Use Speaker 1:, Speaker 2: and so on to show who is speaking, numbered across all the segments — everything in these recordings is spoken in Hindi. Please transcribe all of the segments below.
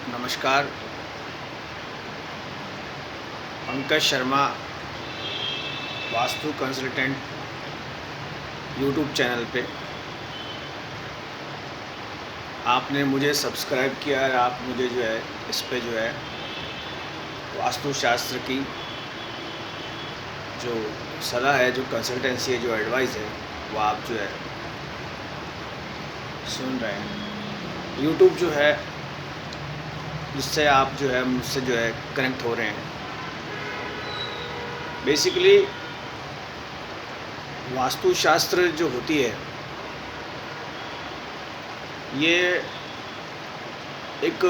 Speaker 1: नमस्कार। Pankaj Sharma, vastu consultant, YouTube channel पे आपने मुझे सब्सक्राइब किया है। आप मुझे जो है इस पे जो है वास्तुशास्त्र की जो सलाह है, जो कंसल्टेंसी है, जो एडवाइस है, वो आप जो है सुन रहे हैं। यूट्यूब जो है जिससे आप जो है मुझसे जो है कनेक्ट हो रहे हैं। बेसिकली वास्तुशास्त्र जो होती है ये एक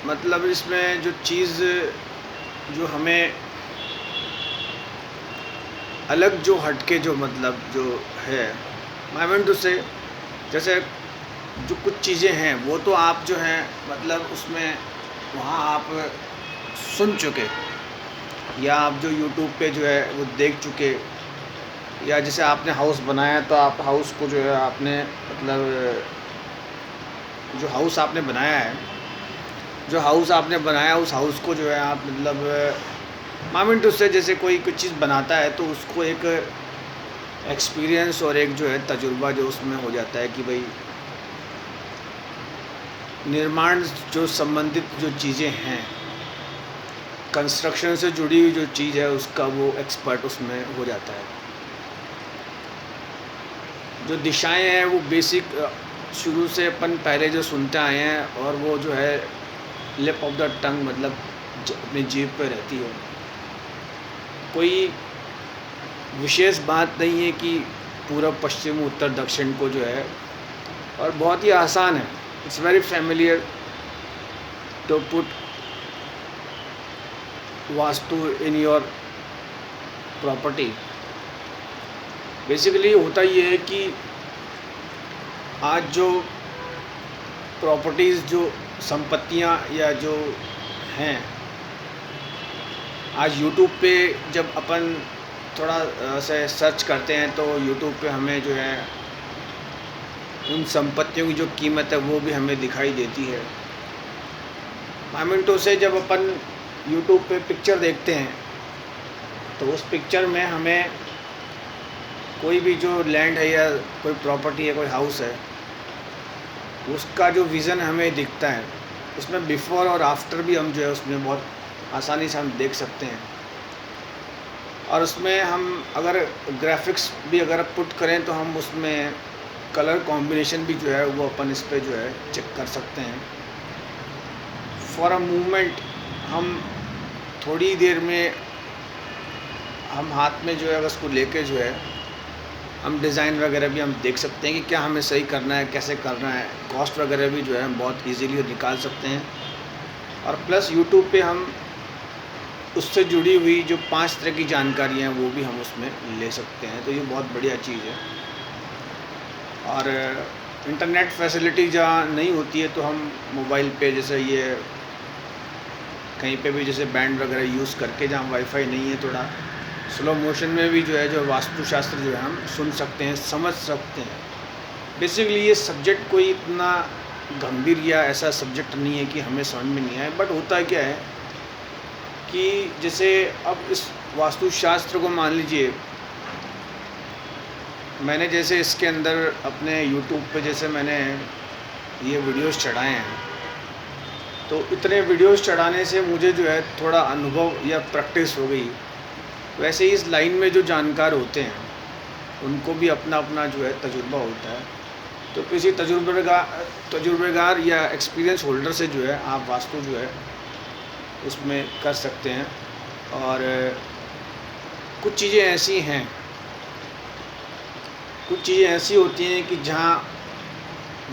Speaker 1: मतलब इसमें जो चीज़ जो हमें अलग जो हटके जो मतलब जो है आई मीन टू से, जैसे जो कुछ चीज़ें हैं वो तो आप जो हैं मतलब उसमें वहाँ आप सुन चुके, या आप जो यूट्यूब पे जो है वो देख चुके, या जैसे आपने हाउस बनाया तो आप हाउस को जो है आपने मतलब जो हाउस आपने बनाया है, जो हाउस आपने बनाया उस हाउस को जो है आप मतलब मामिन टू से जैसे कोई कुछ चीज़ बनाता है तो उसको एक एक्सपीरियंस और एक जो है तजुर्बा जो उसमें हो जाता है कि भाई निर्माण जो संबंधित जो चीज़ें हैं, कंस्ट्रक्शन से जुड़ी हुई जो चीज़ है उसका वो एक्सपर्ट उसमें हो जाता है। जो दिशाएं हैं वो बेसिक शुरू से अपन पहले जो सुनते आए हैं और वो जो है लिप ऑफ द टंग मतलब अपनी जीभ पे रहती है। कोई विशेष बात नहीं है कि पूरब पश्चिम उत्तर दक्षिण को जो है, और बहुत ही आसान है। It's very familiar to put vastu in your property. Basically होता ये है कि आज जो प्रॉपर्टीज़ जो संपत्तियां या जो हैं, आज यूट्यूब पे जब अपन थोड़ा से सर्च करते हैं तो यूट्यूब पे हमें जो है उन संपत्तियों की जो कीमत है वो भी हमें दिखाई देती है। मोमेंटो से जब अपन यूट्यूब पे पिक्चर देखते हैं तो उस पिक्चर में हमें कोई भी जो लैंड है या कोई प्रॉपर्टी है, कोई हाउस है, उसका जो विज़न हमें दिखता है, उसमें बिफ़ोर और आफ्टर भी हम जो है उसमें बहुत आसानी से हम देख सकते हैं। और उसमें हम अगर ग्राफिक्स भी अगर पुट करें तो हम उसमें कलर कॉम्बिनेशन भी जो है वो अपन इस पे जो है चेक कर सकते हैं। फॉर अ मूवमेंट हम थोड़ी देर में हम हाथ में जो है अगर उसको लेके जो है हम डिज़ाइन वगैरह भी हम देख सकते हैं कि क्या हमें सही करना है, कैसे करना है। कॉस्ट वगैरह भी जो है हम बहुत इजीली निकाल सकते हैं। और प्लस यूट्यूब पे हम उससे जुड़ी हुई जो 5 तरह की जानकारियाँ हैं वो भी हम उसमें ले सकते हैं। तो ये बहुत बढ़िया चीज़ है। और इंटरनेट फैसिलिटी जहाँ नहीं होती है तो हम मोबाइल पे जैसे ये कहीं पे भी जैसे बैंड वगैरह यूज़ करके, जहाँ वाईफाई नहीं है, थोड़ा स्लो मोशन में भी जो है जो वास्तुशास्त्र जो है हम सुन सकते हैं, समझ सकते हैं। बेसिकली ये सब्जेक्ट कोई इतना गंभीर या ऐसा सब्जेक्ट नहीं है कि हमें समझ में नहीं आए। बट होता क्या है कि जैसे अब इस वास्तुशास्त्र को मान लीजिए, मैंने जैसे इसके अंदर अपने यूट्यूब पे जैसे मैंने ये वीडियोस चढ़ाए हैं, तो इतने वीडियोस चढ़ाने से मुझे जो है थोड़ा अनुभव या प्रैक्टिस हो गई। वैसे ही इस लाइन में जो जानकार होते हैं उनको भी अपना अपना जो है तजुर्बा होता है। तो किसी तजुर्बेगार या एक्सपीरियंस होल्डर से जो है आप वास्तु जो है उसमें कर सकते हैं। और कुछ चीज़ें ऐसी हैं, कुछ चीज़ें ऐसी होती हैं कि जहाँ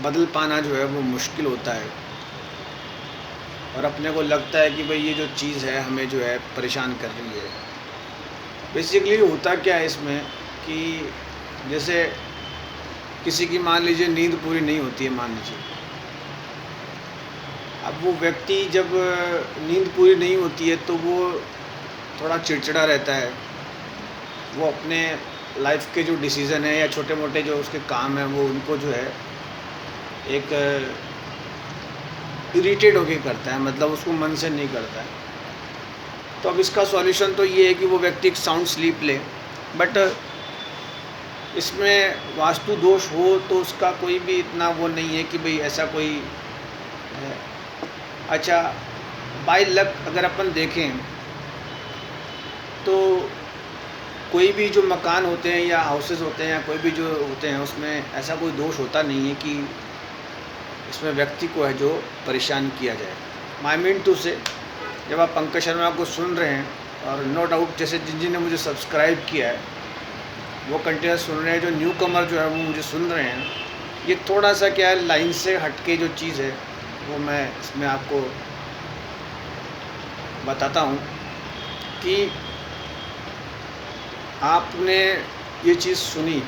Speaker 1: बदल पाना जो है वो मुश्किल होता है, और अपने को लगता है कि भाई ये जो चीज़ है हमें जो है परेशान कर रही है। बेसिकली होता क्या है इसमें कि जैसे किसी की मान लीजिए नींद पूरी नहीं होती है, मान लीजिए अब वो व्यक्ति जब नींद पूरी नहीं होती है तो वो थोड़ा चिड़चिड़ा रहता है, वो अपने लाइफ के जो डिसीज़न है या छोटे मोटे जो उसके काम हैं वो उनको जो है एक इरिटेट होके करता है, मतलब उसको मन से नहीं करता है। तो अब इसका सॉल्यूशन तो ये है कि वो व्यक्ति एक साउंड स्लीप ले। बट इसमें वास्तु दोष हो तो उसका कोई भी इतना वो नहीं है कि भाई ऐसा कोई है। अच्छा, बाय लक अगर अपन देखें तो कोई भी जो मकान होते हैं या हाउसेस होते हैं या कोई भी जो होते हैं उसमें ऐसा कोई दोष होता नहीं है कि इसमें व्यक्ति को है जो परेशान किया जाए। माई मीन टू से, जब आप पंकज शर्मा को सुन रहे हैं और नो डाउट जैसे जिन मुझे सब्सक्राइब किया है वो कंटिन्यूस सुन रहे हैं, जो न्यू कमर जो है वो मुझे सुन रहे हैं, ये थोड़ा सा क्या है लाइन से हटके जो चीज़ है वो मैं इसमें आपको बताता हूँ कि आपने ये चीज़ सुनी।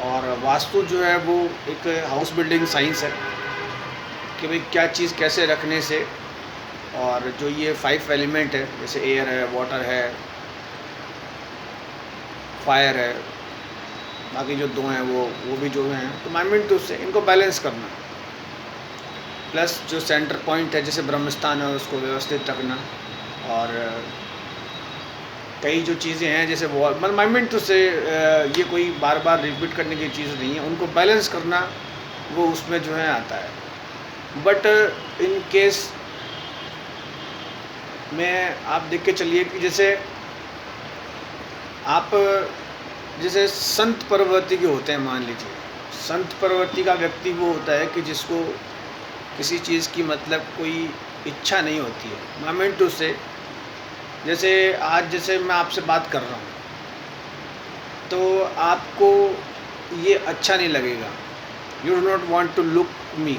Speaker 1: और वास्तु जो है वो एक हाउस बिल्डिंग साइंस है कि भाई क्या चीज़ कैसे रखने से, और जो ये 5 एलिमेंट है जैसे एयर है, वाटर है, फायर है, बाकी जो 2 हैं वो भी जो हैं, तो माइंड तो उससे इनको बैलेंस करना, प्लस जो सेंटर पॉइंट है जैसे ब्रह्मस्थान है उसको व्यवस्थित रखना, और कई जो चीज़ें हैं जैसे वॉल, मतलब माइंड तो से ये कोई बार बार रिपीट करने की चीज़ नहीं है, उनको बैलेंस करना वो उसमें जो है आता है। बट इन केस में आप देख के चलिए कि जैसे आप जैसे संत परवर्ती के होते हैं, मान लीजिए संत परवर्ती का व्यक्ति वो होता है कि जिसको किसी चीज़ की मतलब कोई इच्छा नहीं होती है। माइंड टू से जैसे आज जैसे मैं आपसे बात कर रहा हूँ तो आपको ये अच्छा नहीं लगेगा, you do not want to look me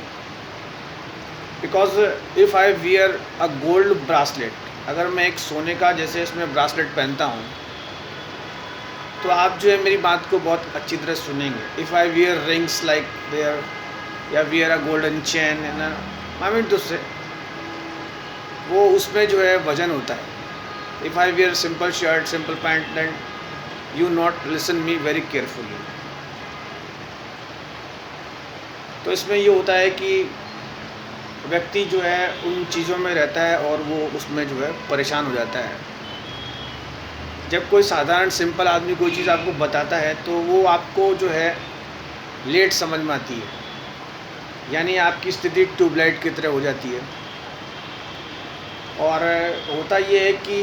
Speaker 1: because if I wear a gold bracelet, अगर मैं एक सोने का जैसे इसमें ब्रासलेट पहनता हूँ तो आप जो है मेरी बात को बहुत अच्छी तरह सुनेंगे। If I wear rings like there या वियर अ गोल्डन चैन है ना, आई मीन तो से वो उसमें जो है वजन होता है। If I wear simple shirt simple pant then you not listen me very carefully. तो इसमें ये होता है कि व्यक्ति जो है उन चीज़ों में रहता है और वो उसमें जो है परेशान हो जाता है। जब कोई साधारण सिंपल आदमी कोई चीज़ आपको बताता है तो वो आपको जो है लेट समझ में आती है, यानी आपकी स्थिति ट्यूबलाइट की तरह हो जाती है। और होता ये है कि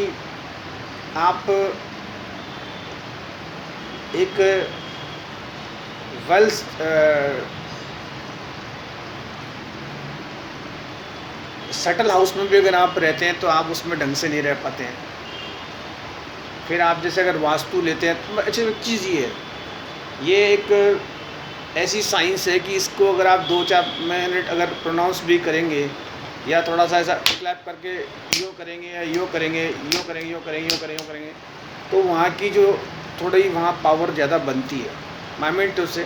Speaker 1: आप एक वेल सेटल हाउस में भी अगर आप रहते हैं तो आप उसमें ढंग से नहीं रह पाते हैं। फिर आप जैसे अगर वास्तु लेते हैं तो अच्छी चीज़ ये है, ये एक ऐसी साइंस है कि इसको अगर आप 2-4 मिनट अगर प्रोनाउंस भी करेंगे या थोड़ा सा ऐसा क्लैप करके यो करेंगे या यो करेंगे यो करेंगे यो करेंगे यो करेंगे यो करेंगे तो वहाँ की जो थोड़ी वहाँ पावर ज़्यादा बनती है। माइंड तो से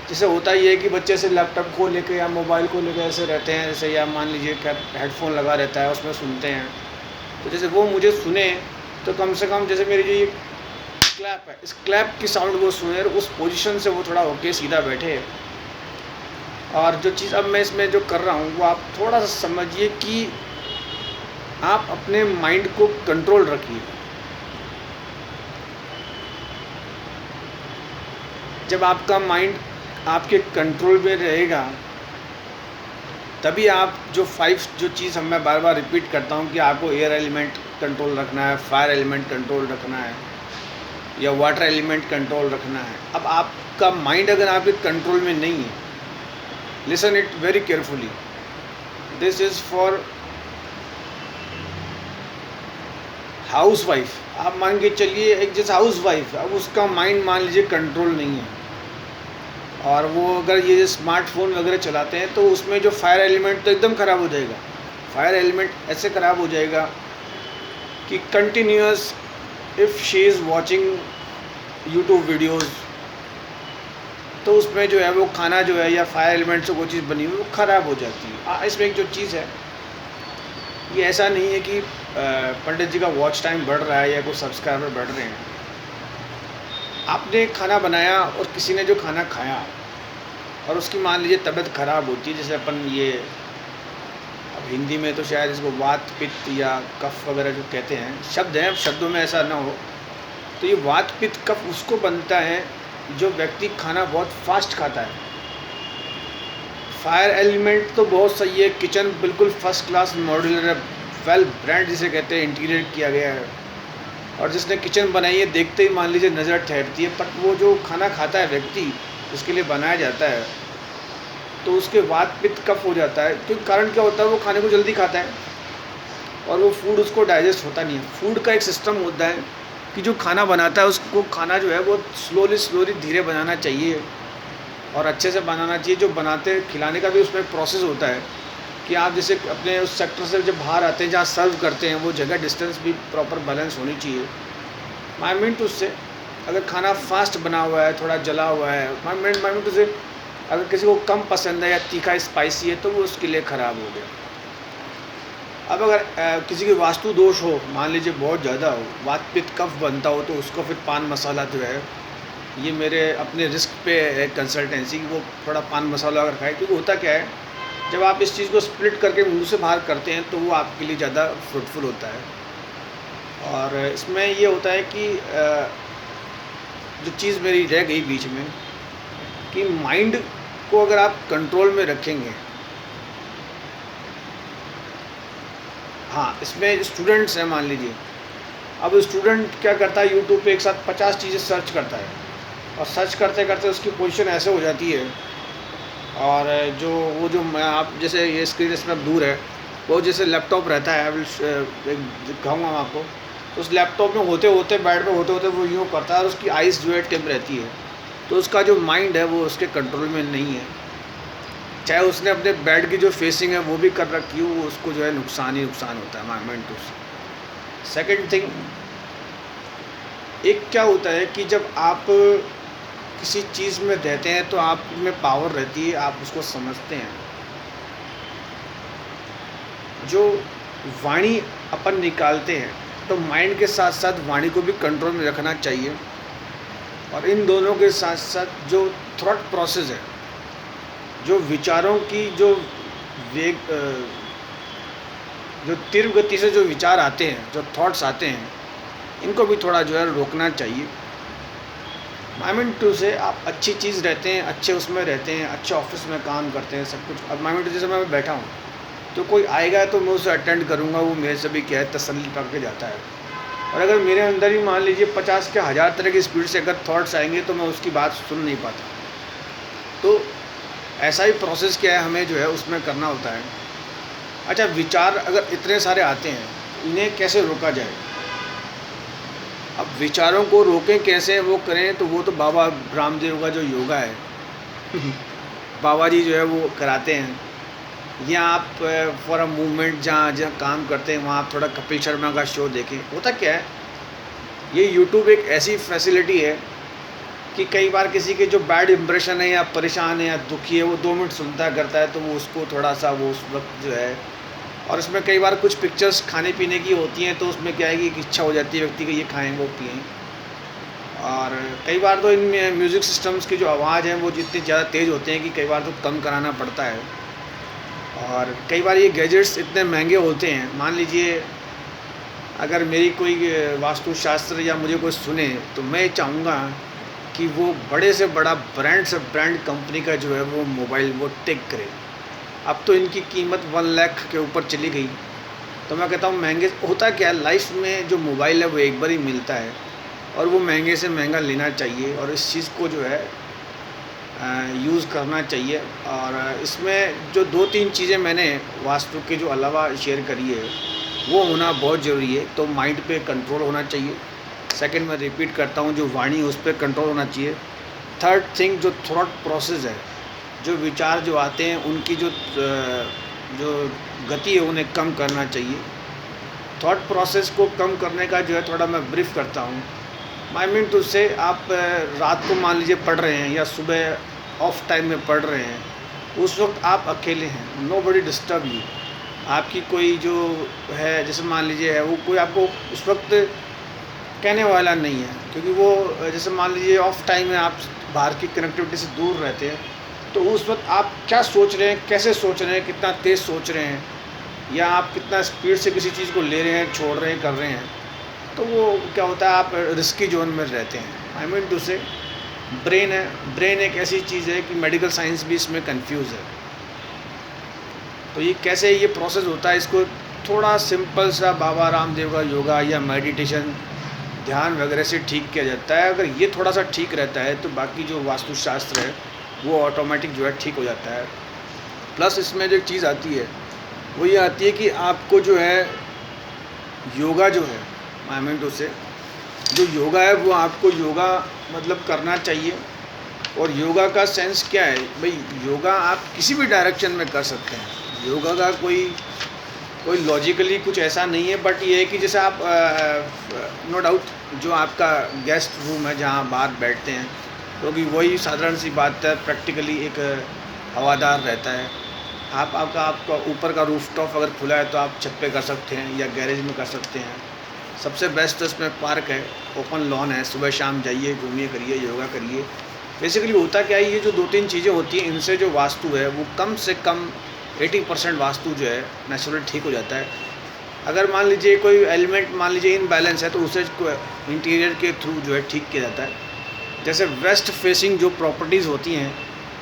Speaker 1: जैसे होता ही है कि बच्चे से लैपटॉप को लेके या मोबाइल को लेके ऐसे रहते हैं, जैसे या मान लीजिए क्या हेडफोन लगा रहता है उसमें सुनते हैं, तो जैसे वो मुझे सुने तो कम से कम जैसे मेरी जो ये क्लैप है इस क्लैप की साउंड वो सुने और उस पोजीशन से वो थोड़ा होके सीधा बैठे। और जो चीज़ अब मैं इसमें जो कर रहा हूँ वो आप थोड़ा सा समझिए कि आप अपने माइंड को कंट्रोल रखिए। जब आपका माइंड आपके कंट्रोल में रहेगा तभी आप जो 5 जो चीज़ मैं बार बार रिपीट करता हूँ कि आपको एयर एलिमेंट कंट्रोल रखना है, फायर एलिमेंट कंट्रोल रखना है या वाटर एलिमेंट कंट्रोल रखना है। अब आपका माइंड अगर आपके कंट्रोल में नहीं है, listen it very carefully, this is for house wife. आप मान के चलिए एक जैसे हाउस वाइफ, अब उसका माइंड मान लीजिए कंट्रोल नहीं है और वो अगर ये स्मार्टफोन वगैरह चलाते हैं तो उसमें जो फायर एलिमेंट तो एकदम ख़राब हो जाएगा। फायर एलिमेंट ऐसे ख़राब हो जाएगा कि continuous if she is watching YouTube videos तो उसमें जो है वो खाना जो है या फायर एलिमेंट से कोई चीज़ बनी हुई वो ख़राब हो जाती है। इसमें एक जो चीज़ है ये ऐसा नहीं है कि पंडित जी का वॉच टाइम बढ़ रहा है या कोई सब्सक्राइबर बढ़ रहे हैं, आपने खाना बनाया और किसी ने जो खाना खाया और उसकी मान लीजिए तबीयत ख़राब होती है, जैसे अपन ये अब हिंदी में तो शायद इसको वात पित्त या कफ वगैरह जो कहते हैं शब्द हैं, अब शब्दों में ऐसा ना हो। तो ये वात पित्त कफ उसको बनता है जो व्यक्ति खाना बहुत फास्ट खाता है। फायर एलिमेंट तो बहुत सही है, किचन बिल्कुल फर्स्ट क्लास मॉड्यूलर है, वेल ब्रांड जिसे कहते हैं, इंटीरियर किया गया है और जिसने किचन बनाई है देखते ही मान लीजिए नज़र ठहरती है। बट वो जो खाना खाता है व्यक्ति जिसके लिए बनाया जाता है तो उसके वात पित्त कफ हो जाता है। क्योंकि कारण क्या होता है, वो खाने को जल्दी खाता है और वो फूड उसको डाइजेस्ट होता नहीं है। फूड का एक सिस्टम होता है कि जो खाना बनाता है उसको खाना जो है वो स्लोली धीरे बनाना चाहिए और अच्छे से बनाना चाहिए। जो बनाते खिलाने का भी उसमें एक प्रोसेस होता है कि आप जैसे अपने उस सेक्टर से जब बाहर आते हैं जहाँ सर्व करते हैं वो जगह डिस्टेंस भी प्रॉपर बैलेंस होनी चाहिए। माई मीन टू से अगर खाना फास्ट बना हुआ है, थोड़ा जला हुआ है, माई मीन टू से अगर किसी को कम पसंद है या तीखा स्पाइसी है तो वो उसके लिए ख़राब हो गया। अब अगर किसी की वास्तु दोष हो, मान लीजिए बहुत ज़्यादा हो, वात पित्त कफ बनता हो, तो उसको फिर पान मसाला जो है, ये मेरे अपने रिस्क पे है कंसल्टेंसी, वो थोड़ा पान मसाला अगर खाए। क्योंकि होता क्या है, जब आप इस चीज़ को स्प्लिट करके मुंह से बाहर करते हैं तो वो आपके लिए ज़्यादा फ्रूटफुल होता है। और इसमें ये होता है कि जो चीज़ मेरी रह गई बीच में कि माइंड को अगर आप कंट्रोल में रखेंगे। हाँ, इसमें स्टूडेंट्स हैं मान लीजिए, अब स्टूडेंट क्या करता है, यूट्यूब पे एक साथ 50 चीज़ें सर्च करता है और सर्च करते करते उसकी पोजीशन ऐसे हो जाती है और जो मैं आप जैसे ये स्क्रीन इसमें अब दूर है, वो जैसे लैपटॉप रहता है, दिखाऊँगा मैं आपको। तो उस लैपटॉप में होते होते बेड पे होते होते वो यूँ करता है और उसकी आइज़ जो है टिम रहती है। तो उसका जो माइंड है वो उसके कंट्रोल में नहीं है। चाहे उसने अपने बेड की जो फेसिंग है वो भी कर रखी हो, वो उसको जो है नुकसान ही नुकसान होता है माइंड टू। सेकेंड थिंग, एक क्या होता है कि जब आप किसी चीज़ में रहते हैं तो आप में पावर रहती है, आप उसको समझते हैं। जो वाणी अपन निकालते हैं तो माइंड के साथ साथ वाणी को भी कंट्रोल में रखना चाहिए और इन दोनों के साथ साथ जो थॉट प्रोसेस है, जो विचारों की जो वेग जो तीव्र गति से जो विचार आते हैं, जो थॉट्स आते हैं, इनको भी थोड़ा जो है रोकना चाहिए। माई मीन टू से आप अच्छी चीज़ रहते हैं, अच्छे उसमें रहते हैं, अच्छे ऑफिस में काम करते हैं, सब कुछ। अब माई मीन टू जैसे मैं बैठा हूँ तो कोई आएगा तो मैं उसे अटेंड करूँगा, वो मेरे से भी क्या है तसल्ली पकड़ के जाता है। और अगर मेरे अंदर ही मान लीजिए 50 के 1000 तरह की स्पीड से अगर थॉट्स आएंगे तो मैं उसकी बात सुन नहीं पाता। तो ऐसा ही प्रोसेस क्या है हमें जो है उसमें करना होता है। अच्छा, विचार अगर इतने सारे आते हैं, इन्हें कैसे रोका जाए? अब विचारों को रोकें कैसे, वो करें तो वो तो बाबा रामदेव का जो योगा है बाबा जी जो है वो कराते हैं। या आप फॉर अ मूवमेंट जहाँ काम करते हैं वहाँ आप थोड़ा कपिल शर्मा का शो देखें। होता क्या है, ये यूट्यूब एक ऐसी फैसिलिटी है कि कई बार किसी के जो बैड इंप्रेशन है या परेशान है या दुखी है, वो 2 मिनट सुनता करता है तो वो उसको थोड़ा सा वो उस वक्त जो है। और इसमें कई बार कुछ पिक्चर्स खाने पीने की होती हैं तो उसमें क्या है कि एक इच्छा हो जाती है व्यक्ति की, ये खाएँ वो पिएँ। और कई बार तो इन म्यूज़िक सिस्टम्स की जो आवाज़ है वो जितनी ज़्यादा तेज़ होते हैं कि कई बार तो कम कराना पड़ता है। और कई बार ये गैजेट्स इतने महंगे होते हैं, मान लीजिए अगर मेरी कोई वास्तुशास्त्र या मुझे कोई सुने तो मैं चाहूँगा कि वो बड़े से बड़ा ब्रांड से ब्रांड कंपनी का जो है वो मोबाइल वो टेक करे। अब तो इनकी कीमत 1 लाख के ऊपर चली गई। तो मैं कहता हूँ महंगे होता क्या है, लाइफ में जो मोबाइल है वो एक बार ही मिलता है और वो महंगे से महंगा लेना चाहिए और इस चीज़ को जो है यूज़ करना चाहिए। और इसमें जो 2-3 चीज़ें मैंने वास्तु के जो अलावा शेयर करी है वो होना बहुत ज़रूरी है। तो माइंड पे कंट्रोल होना चाहिए। सेकंड, मैं रिपीट करता हूँ, जो वाणी उस पर कंट्रोल होना चाहिए। थर्ड थिंग, जो थॉट प्रोसेस है, जो विचार जो आते हैं उनकी जो गति है उन्हें कम करना चाहिए। थॉट प्रोसेस को कम करने का जो है थोड़ा मैं ब्रीफ करता हूँ। माई मीन टू से आप रात को मान लीजिए पढ़ रहे हैं या सुबह ऑफ टाइम में पढ़ रहे हैं, उस वक्त आप अकेले हैं, नो बडी डिस्टर्ब यू। आपकी कोई जो है जैसे मान लीजिए है वो कोई आपको उस वक्त कहने वाला नहीं है, क्योंकि वो जैसे मान लीजिए ऑफ टाइम में आप बाहर की कनेक्टिविटी से दूर रहते हैं, तो उस वक्त आप क्या सोच रहे हैं, कैसे सोच रहे हैं, कितना तेज़ सोच रहे हैं, या आप कितना स्पीड से किसी चीज़ को ले रहे हैं, छोड़ रहे हैं, कर रहे हैं, तो वो क्या होता है, आप रिस्की जोन में रहते हैं। आई मीन टू से ब्रेन है, ब्रेन एक ऐसी चीज़ है कि मेडिकल साइंस भी इसमें कंफ्यूज है। तो ये कैसे ये प्रोसेस होता है, इसको थोड़ा सिंपल सा बाबा रामदेव का योगा या मेडिटेशन, ध्यान वगैरह से ठीक किया जाता है। अगर ये थोड़ा सा ठीक रहता है तो बाकी जो वास्तुशास्त्र है वो ऑटोमेटिक जो है ठीक हो जाता है। प्लस इसमें जो एक चीज़ आती है वो ये आती है कि आपको जो है योगा जो है, आई मीन टू से जो योगा है वो आपको योगा मतलब करना चाहिए। और योगा का सेंस क्या है भाई, योगा आप किसी भी डायरेक्शन में कर सकते हैं। योगा का कोई लॉजिकली कुछ ऐसा नहीं है, बट ये है कि जैसे आप नो डाउट जो आपका गेस्ट रूम है जहाँ बाहर बैठते हैं, क्योंकि वही साधारण सी बात है, प्रैक्टिकली एक हवादार रहता है। आपका ऊपर का रूफटॉप अगर खुला है तो आप छत पे कर सकते हैं या गैरेज में कर सकते हैं। सबसे बेस्ट तो इसमें पार्क है, ओपन लॉन है, सुबह शाम जाइए, घूमिए, करिए, योगा करिए। बेसिकली होता क्या है, ये जो 2-3 चीज़ें होती हैं इनसे जो वास्तु है वो कम से कम 80% वास्तु जो है नेचुरल ठीक हो जाता है। अगर मान लीजिए कोई एलिमेंट मान लीजिए इनबैलेंस है तो उसे इंटीरियर के थ्रू जो है ठीक किया जाता है। जैसे वेस्ट फेसिंग जो प्रॉपर्टीज़ होती हैं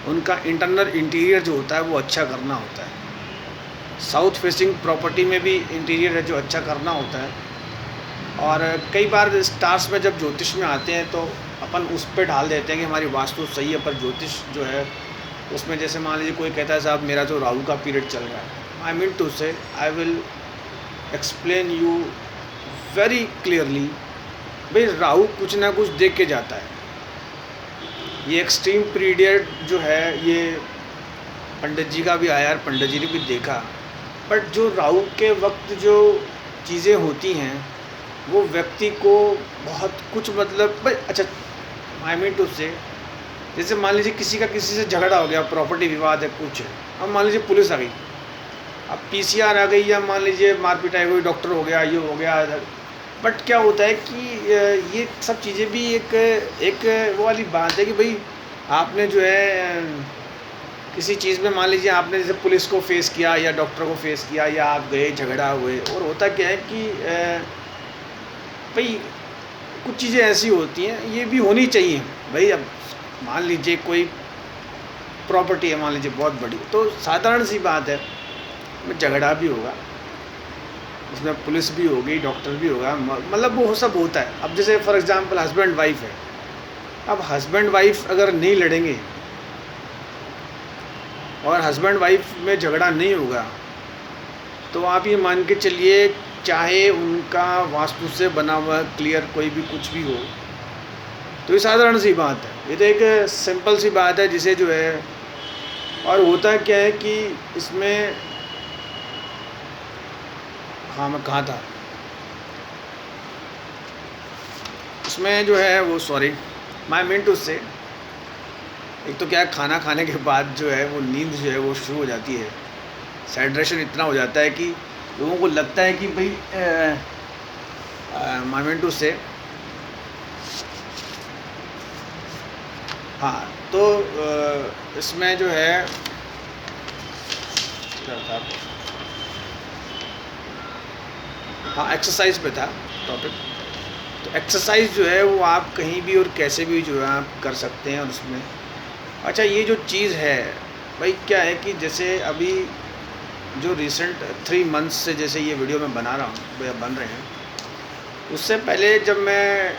Speaker 1: उनका इंटरनल इंटीरियर जो होता है वो अच्छा करना होता है। साउथ फेसिंग प्रॉपर्टी में भी इंटीरियर है जो अच्छा करना होता है। और कई बार स्टार्स में जब ज्योतिष में आते हैं तो अपन उस पर ढाल देते हैं कि हमारी वास्तु सही है, पर ज्योतिष जो है उसमें जैसे मान लीजिए कोई कहता है साहब मेरा तो राहु का पीरियड चल रहा है, आई मीन टू से I will explain you very clearly, भाई राहु कुछ ना कुछ देख के जाता है। ये एक्सट्रीम पीरियड जो है ये पंडित जी का भी आया और पंडित जी ने भी देखा, बट जो राहु के वक्त जो चीज़ें होती हैं वो व्यक्ति को बहुत कुछ मतलब अच्छा आई मीन टू से जैसे मान लीजिए किसी का किसी से झगड़ा हो गया, प्रॉपर्टी विवाद है, कुछ है, अब मान लीजिए पुलिस आ गई, अब पीसीआर आ गई, या मान लीजिए मारपीट आई हुई, डॉक्टर हो गया, ये हो गया। बट क्या होता है कि ये सब चीज़ें भी एक वो वाली बात है कि भाई आपने जो है किसी चीज़ में मान लीजिए आपने जैसे पुलिस को फेस किया या डॉक्टर को फेस किया या आप गए झगड़ा हुए, और होता क्या है कि भाई कुछ चीज़ें ऐसी होती हैं, ये भी होनी चाहिए भाई। अब मान लीजिए कोई प्रॉपर्टी है मान लीजिए बहुत बड़ी, तो साधारण सी बात है झगड़ा भी होगा, उसमें पुलिस भी होगी, डॉक्टर भी होगा, मतलब वो सब होता है। अब जैसे फॉर एग्जांपल हस्बैंड वाइफ है, अब हस्बैंड वाइफ अगर नहीं लड़ेंगे और हस्बैंड वाइफ में झगड़ा नहीं होगा तो आप ये मान के चलिए चाहे उनका वास्तु से बना हुआ क्लियर कोई भी कुछ भी हो, तो ये साधारण सी बात है, ये तो एक सिंपल सी बात है जिसे जो है। और होता क्या है कि इसमें हाँ मैं कहाँ था, इसमें जो है वो सॉरी माई मीन टू से एक तो क्या है, खाना खाने के बाद जो है वो नींद जो है वो शुरू हो जाती है, सैचुरेशन इतना हो जाता है कि लोगों को लगता है कि भाई माई मीन टू से हाँ। तो इसमें जो है क्या था, हाँ एक्सरसाइज पे था टॉपिक। तो एक्सरसाइज जो है वो आप कहीं भी और कैसे भी जो है आप कर सकते हैं। और उसमें अच्छा ये जो चीज़ है भाई क्या है कि जैसे अभी जो रिसेंट 3 मंथ्स से जैसे ये वीडियो मैं बना रहा हूँ या बन रहे हैं, उससे पहले जब मैं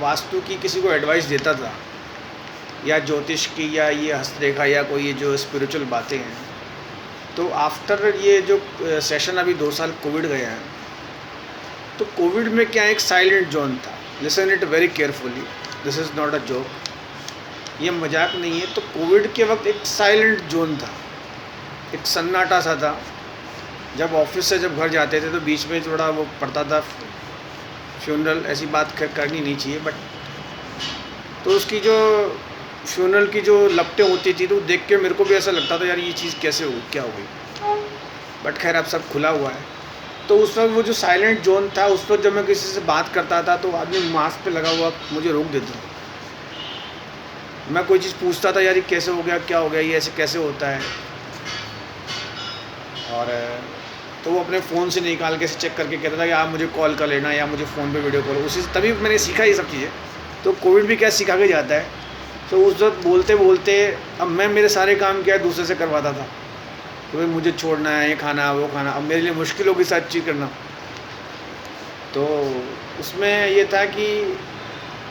Speaker 1: वास्तु की किसी को एडवाइस देता था या ज्योतिष की या ये हस्तरेखा या कोई ये जो स्पिरिचुअल बातें हैं, तो आफ्टर ये जो सेशन अभी 2 साल कोविड गया है, तो कोविड में क्या एक साइलेंट जोन था। Listen it very carefully, this is not a joke, ये मजाक नहीं है। तो कोविड के वक्त एक साइलेंट जोन था, एक सन्नाटा सा था। जब ऑफिस से जब घर जाते थे तो बीच में थोड़ा वो पड़ता था फ्यूनरल, ऐसी बात करनी नहीं चाहिए, बट तो उसकी जो फ्यूनरल की जो लपटें होती थी तो देख के मेरे को भी ऐसा लगता था यार ये चीज़ कैसे हो क्या हो गई। बट खैर अब सब खुला हुआ है तो उस वक्त वो जो साइलेंट जोन था, उस वक्त जब मैं किसी से बात करता था तो आदमी मास्क पे लगा हुआ मुझे रोक देता। मैं कोई चीज़ पूछता था, यार ये कैसे हो गया, क्या हो गया, ये ऐसे कैसे होता है, और तो वो अपने फ़ोन से निकाल के चेक करके कहता था कि आप मुझे कॉल कर लेना या मुझे फ़ोन पे वीडियो कॉल। उसी से तभी मैंने सीखा ये सब चीज़ें। तो कोविड भी क्या सिखा के जाता है। तो उस वक्त बोलते बोलते अब मैं मेरे सारे काम क्या है दूसरे से करवाता था कि भाई मुझे छोड़ना है, ये खाना वो खाना। अब मेरे लिए मुश्किल होगी सारी चीज़ करना। तो उसमें ये था कि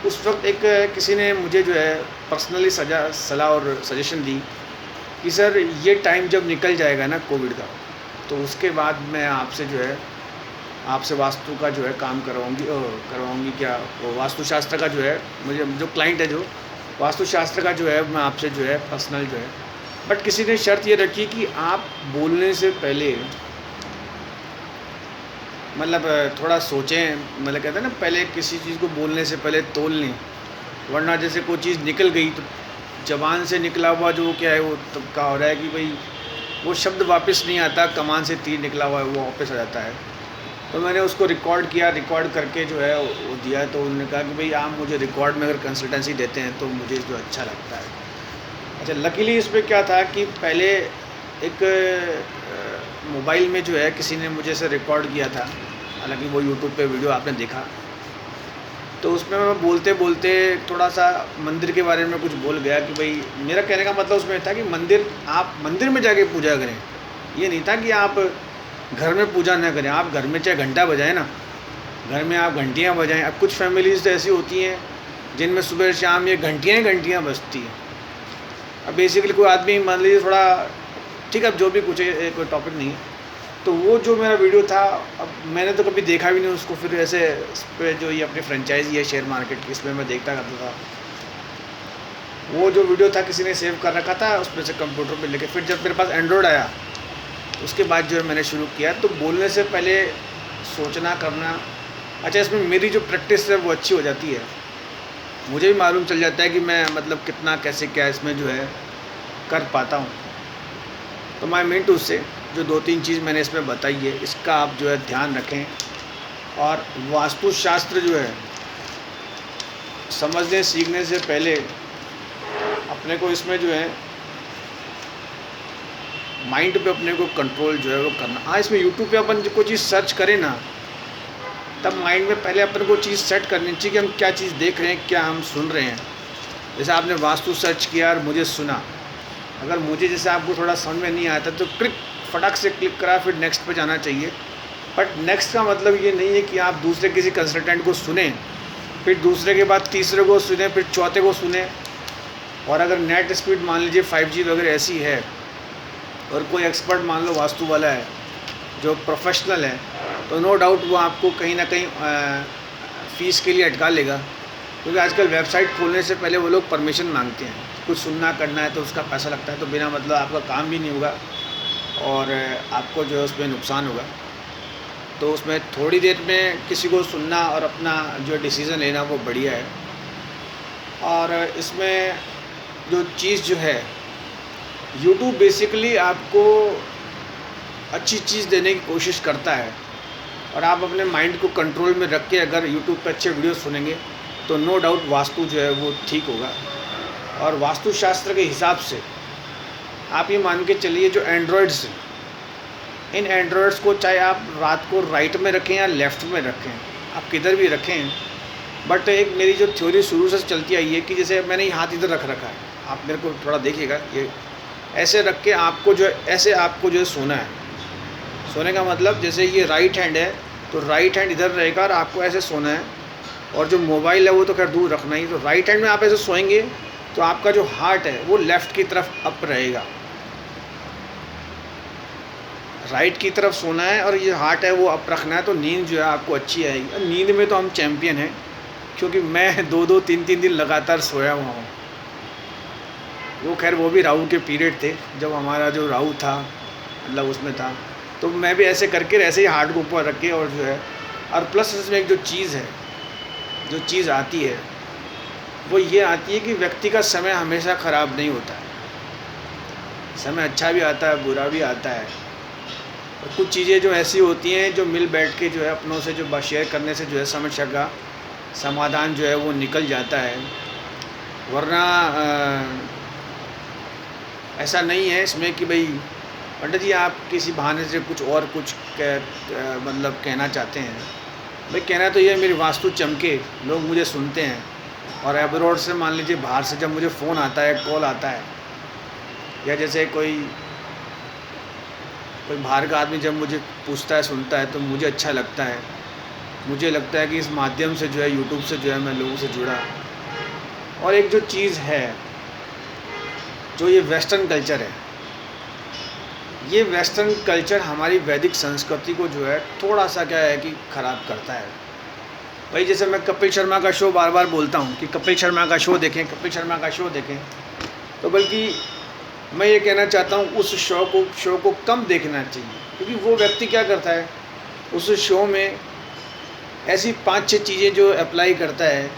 Speaker 1: उस वक्त एक किसी ने मुझे जो है पर्सनली सलाह और सजेशन दी कि सर ये टाइम जब निकल जाएगा ना कोविड का, तो उसके बाद मैं आपसे जो है आपसे वास्तु का जो है काम करवाऊँगी क्या, वो वास्तुशास्त्र का जो है, मुझे जो क्लाइंट है जो वास्तुशास्त्र का जो है मैं आपसे जो है पर्सनल जो है। बट किसी ने शर्त ये रखी कि आप बोलने से पहले मतलब थोड़ा सोचें, मतलब कहते हैं ना पहले किसी चीज़ को बोलने से पहले तोल लें, वरना जैसे कोई चीज़ निकल गई तो ज़बान से निकला हुआ जो क्या है वो तब का हो रहा है कि भाई वो शब्द वापस नहीं आता, कमान से तीर निकला हुआ है वो वापस आ जाता है। तो मैंने उसको रिकॉर्ड किया, रिकॉर्ड करके जो है वो दिया। तो उन्होंने कहा कि भाई आप मुझे रिकॉर्ड में अगर कंसल्टेंसी देते हैं तो मुझे जो अच्छा लगता है। अच्छा, लकीली इसमें क्या था कि पहले एक मोबाइल में जो है किसी ने मुझे से रिकॉर्ड किया था, हालांकि वो यूट्यूब पे वीडियो आपने देखा। तो उसमें मैं बोलते बोलते थोड़ा सा मंदिर के बारे में कुछ बोल गया कि भाई मेरा कहने का मतलब उसमें था कि आप मंदिर में जाके पूजा करें। ये नहीं था कि आप घर में पूजा ना करें। आप घर में चाहे घंटा बजाएं ना, घर में आप घंटियाँ बजाएं। अब कुछ फैमिलीज़ तो ऐसी होती हैं जिनमें सुबह शाम ये घंटियाँ ही घंटियाँ बजती हैं। अब बेसिकली कोई आदमी मान लीजिए थोड़ा ठीक है, अब जो भी कुछ है कोई टॉपिक नहीं है। तो वो जो मेरा वीडियो था, अब मैंने तो कभी देखा भी नहीं उसको। फिर ऐसे इस पर जो ये अपनी फ्रेंचाइजी है शेयर मार्केट की, इसमें मैं देखता करता था। वो जो वीडियो था किसी ने सेव कर रखा था उसमें से कंप्यूटर पे लेके। फिर जब मेरे पास एंड्रॉयड आया उसके बाद जो है मैंने शुरू किया। तो बोलने से पहले सोचना करना। अच्छा, इसमें मेरी जो प्रैक्टिस है वो अच्छी हो जाती है। मुझे भी मालूम चल जाता है कि मैं मतलब कितना कैसे क्या इसमें जो है कर पाता हूँ। तो माय मेन टू से जो 2-3 चीज़ मैंने इसमें बताई है, इसका आप जो है ध्यान रखें। और वास्तुशास्त्र जो है समझने सीखने से पहले अपने को इसमें जो है माइंड पे अपने को कंट्रोल जो है वो करना। हाँ, इसमें यूट्यूब पे अपन कोई चीज़ सर्च करें ना, तब माइंड में पहले अपन को चीज़ सेट करनी चाहिए कि हम क्या चीज़ देख रहे हैं, क्या हम सुन रहे हैं। जैसे आपने वास्तु सर्च किया और मुझे सुना, अगर मुझे जैसे आपको थोड़ा समझ में नहीं आता तो फटाक से क्लिक करा, फिर नेक्स्ट पे जाना चाहिए। बट नेक्स्ट का मतलब ये नहीं है कि आप दूसरे किसी कंसल्टेंट को सुने, फिर दूसरे के बाद तीसरे को सुने, फिर चौथे को सुने। और अगर नेट स्पीड मान लीजिए 5G वगैरह ऐसी है और कोई एक्सपर्ट मान लो वास्तु वाला है जो प्रोफेशनल है, तो नो डाउट वो आपको कहीं ना कहीं फ़ीस के लिए अटका लेगा। क्योंकि आजकल वेबसाइट खोलने से पहले वो लोग परमिशन मांगते हैं। कुछ सुनना करना है तो उसका पैसा लगता है, तो बिना मतलब आपका काम भी नहीं होगा और आपको जो है उसमें नुकसान होगा। तो उसमें थोड़ी देर में किसी को सुनना और अपना जो डिसीज़न लेना वो बढ़िया है। और इसमें जो चीज़ जो है, यूट्यूब बेसिकली आपको अच्छी चीज़ देने की कोशिश करता है। और आप अपने माइंड को कंट्रोल में रख के अगर यूट्यूब पे अच्छे वीडियो सुनेंगे तो नो डाउट वास्तु जो है वो ठीक होगा। और वास्तुशास्त्र के हिसाब से आप ये मान के चलिए जो एंड्रॉयड्स हैं, इन एंड्रॉयड्स को चाहे आप रात को राइट में रखें या लेफ़्ट में रखें, आप किधर भी रखें। बट एक मेरी जो थ्योरी शुरू से चलती आई है कि जैसे मैंने ये हाथ इधर रख रखा है, आप मेरे को थोड़ा देखिएगा, ये ऐसे रख के आपको जो है ऐसे आपको जो है सोना है। सोने का मतलब जैसे ये राइट हैंड है तो राइट हैंड इधर रहेगा और आपको ऐसे सोना है। और जो मोबाइल है वो तो खैर दूर रखना ही। तो राइट हैंड में आप ऐसे सोएंगे तो आपका जो हार्ट है वो लेफ़्ट की तरफ अप रहेगा। राइट की तरफ सोना है और ये हार्ट है वो अप रखना है, तो नींद जो है आपको अच्छी आएगी। और नींद में तो हम चैम्पियन हैं, क्योंकि मैं 2-2, 3-3 दिन लगातार सोया हुआ हूँ। वो खैर वो भी राहु के पीरियड थे, जब हमारा जो राहु था मतलब उसमें था, तो मैं भी ऐसे करके ऐसे ही हार्ट को ऊपर रख के और जो है। और प्लस इसमें एक जो चीज़ आती है वो ये आती है कि व्यक्ति का समय हमेशा ख़राब नहीं होता है। समय अच्छा भी आता है, बुरा भी आता है। और कुछ चीज़ें जो ऐसी होती हैं जो मिल बैठ के जो है अपनों से जो शेयर करने से जो है समस्या का समाधान जो है वो निकल जाता है। वरना ऐसा नहीं है इसमें कि भाई पंडित जी आप किसी बहाने से कुछ और कुछ मतलब कहना चाहते हैं। भाई कहना तो ये मेरी वास्तु चमके, लोग मुझे सुनते हैं। और एब्रॉड से मान लीजिए बाहर से जब मुझे फ़ोन आता है, कॉल आता है, या जैसे कोई बाहर का आदमी जब मुझे पूछता है, सुनता है, तो मुझे अच्छा लगता है। मुझे लगता है कि इस माध्यम से जो है यूट्यूब से जो है मैं लोगों से जुड़ा। और एक जो चीज़ है, जो ये वेस्टर्न कल्चर है, ये वेस्टर्न कल्चर हमारी वैदिक संस्कृति को जो है थोड़ा सा क्या है कि ख़राब करता है। भाई जैसे मैं कपिल शर्मा का शो बार बार बोलता हूँ कि कपिल शर्मा का शो देखें, कपिल शर्मा का शो देखें, तो बल्कि मैं ये कहना चाहता हूँ उस शो को कम देखना चाहिए। क्योंकि वो व्यक्ति क्या करता है उस शो में, ऐसी 5-6 चीज़ें जो अप्लाई करता है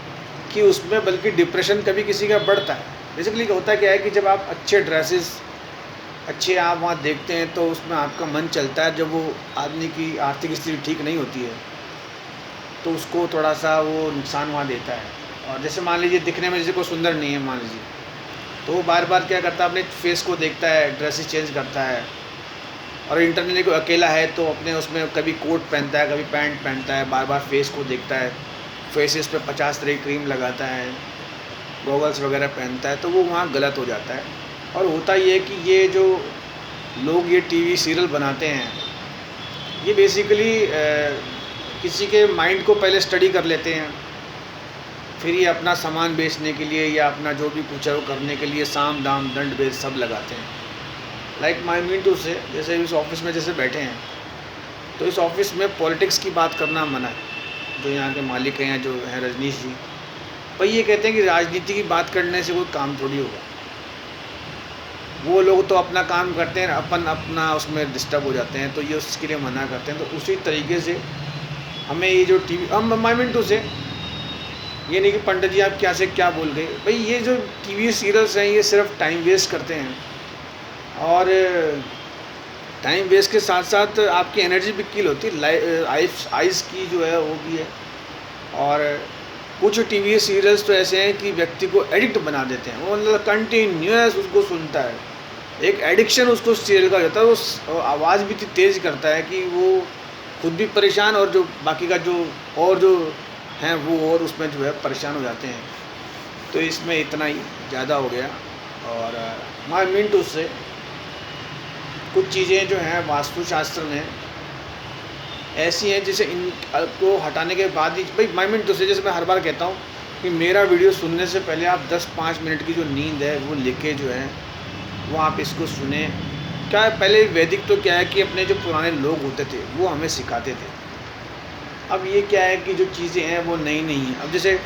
Speaker 1: कि उसमें बल्कि डिप्रेशन कभी किसी का बढ़ता है। बेसिकली होता क्या है कि जब आप अच्छे ड्रेसेस अच्छे आप वहाँ देखते हैं तो उसमें आपका मन चलता है। जब वो आदमी की आर्थिक स्थिति ठीक नहीं होती है तो उसको थोड़ा सा वो नुकसान वहाँ देता है। और जैसे मान लीजिए दिखने में जैसे कोई सुंदर नहीं है मान लीजिए, तो वो बार बार क्या करता है अपने फेस को देखता है, ड्रेसेस चेंज करता है। और इंटरनेट को अकेला है तो अपने उसमें कभी कोट पहनता है, कभी पैंट पहनता है, बार बार फेस को देखता है, फेसेस पे 50 तरह की क्रीम लगाता है, गॉगल्स वगैरह पहनता है, तो वो वहाँ गलत हो जाता है। और होता ये है कि ये जो लोग ये टीवी सीरियल बनाते हैं, ये बेसिकली किसी के माइंड को पहले स्टडी कर लेते हैं, फिर ये अपना सामान बेचने के लिए या अपना जो भी कुछ है वो करने के लिए साम दाम दंड भेद सब लगाते हैं। लाइक माई मीन टू से, जैसे इस ऑफिस में जैसे बैठे हैं तो इस ऑफिस में पॉलिटिक्स की बात करना मना है। जो यहाँ के मालिक हैं, जो हैं रजनीश जी, भाई ये कहते हैं कि राजनीति की बात करने से कोई काम थोड़ी होगा। वो लोग तो अपना काम करते हैं, अपन अपना उसमें डिस्टर्ब हो जाते हैं, तो ये उसके लिए मना करते हैं। तो उसी तरीके से हमें ये जो टीवी, हम माई मीन टू से ये नहीं कि पंडित जी आप क्या से क्या बोल गए। भाई ये जो टीवी सीरियल्स हैं ये सिर्फ टाइम वेस्ट करते हैं, और टाइम वेस्ट के साथ साथ आपकी एनर्जी भी किल होती है, आइज़ की जो है वो भी है। और कुछ टीवी सीरियल्स तो ऐसे हैं कि व्यक्ति को एडिक्ट बना देते हैं, वो मतलब कंटिन्यूस उसको सुनता है, एक एडिक्शन उसको सीरियल का होता है। वो आवाज़ भी इतनी तेज़ करता है कि वो खुद भी परेशान और जो बाकी का जो हैं वो और उसमें जो है परेशान हो जाते हैं। तो इसमें इतना ही ज़्यादा हो गया। और माई मीन टू से कुछ चीज़ें जो हैं वास्तुशास्त्र में ऐसी हैं जिसे इनको हटाने के बाद ही, भाई माई मीन टू से जैसे मैं हर बार कहता हूँ कि मेरा वीडियो सुनने से पहले आप 10-5 मिनट की जो नींद है वो लेके जो है वो आप इसको सुने। क्या है, पहले वैदिक तो क्या है कि अपने जो पुराने लोग होते थे वो हमें सिखाते थे। अब ये क्या है कि जो चीज़ें हैं वो नई नहीं हैं। अब जैसे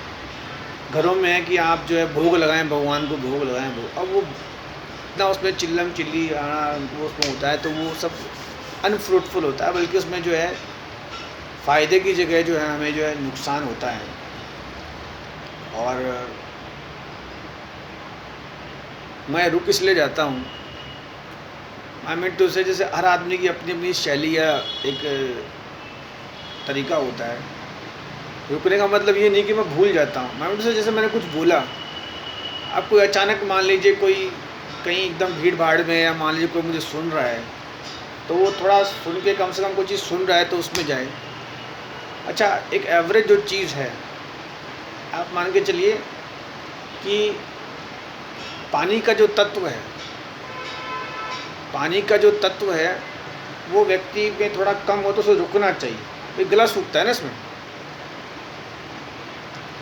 Speaker 1: घरों में है कि आप जो है भोग लगाएं, भगवान को भोग लगाएं, अब वो इतना उसमें चिल्लम चिल्ली आना वो उसमें होता है, तो वो सब अनफ्रूटफुल होता है, बल्कि उसमें जो है फ़ायदे की जगह जो है हमें जो है नुकसान होता है। और मैं रुक इसलिए जाता हूँ, आई मीन टू से जैसे हर आदमी की अपनी अपनी शैली या एक तरीका होता है। रुकने का मतलब ये नहीं कि मैं भूल जाता हूँ। मैं से जैसे मैंने कुछ बोला, अब कोई अचानक मान लीजिए कोई कहीं एकदम भीड़ भाड़ में, या मान लीजिए कोई मुझे सुन रहा है, तो वो थोड़ा सुन के कम से कम कोई चीज़ सुन रहा है तो उसमें जाए। अच्छा, एक एवरेज जो चीज़ है, आप मान के चलिए कि पानी का जो तत्व है, पानी का जो तत्व है वो व्यक्ति में थोड़ा कम हो तो उसे रुकना चाहिए। भाई गला सूखता है ना, इसमें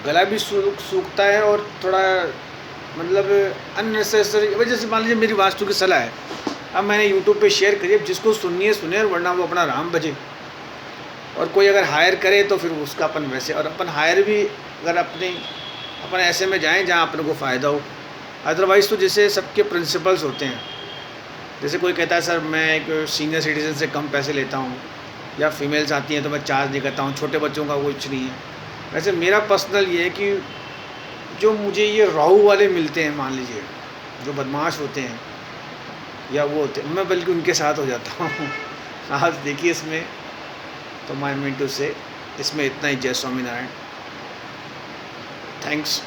Speaker 1: गला भी सूखता है और थोड़ा मतलब अननेसेसरी। वजह से मान लीजिए मेरी वास्तु की सलाह है, अब मैंने यूट्यूब पे शेयर करी, अब जिसको सुननी है सुने, वरना वो अपना राम बजे। और कोई अगर हायर करे तो फिर उसका अपन वैसे, और अपन हायर भी अगर अपन ऐसे में जाएं जहां अपन को फ़ायदा हो। अदरवाइज़ तो जैसे सबके प्रिंसिपल्स होते हैं, जैसे कोई कहता है सर मैं एक सीनियर सिटीज़न से कम पैसे लेता हूँ, या फीमेल्स आती हैं तो मैं चार्ज नहीं करता हूँ, छोटे बच्चों का कुछ नहीं है। वैसे मेरा पर्सनल ये है कि जो मुझे ये राहु वाले मिलते हैं, मान लीजिए जो बदमाश होते हैं या वो होते हैं, मैं बल्कि उनके साथ हो जाता हूँ। आज देखिए इसमें, तो माई मीन टू से इसमें इतना ही। जय स्वामीनारायण, थैंक्स।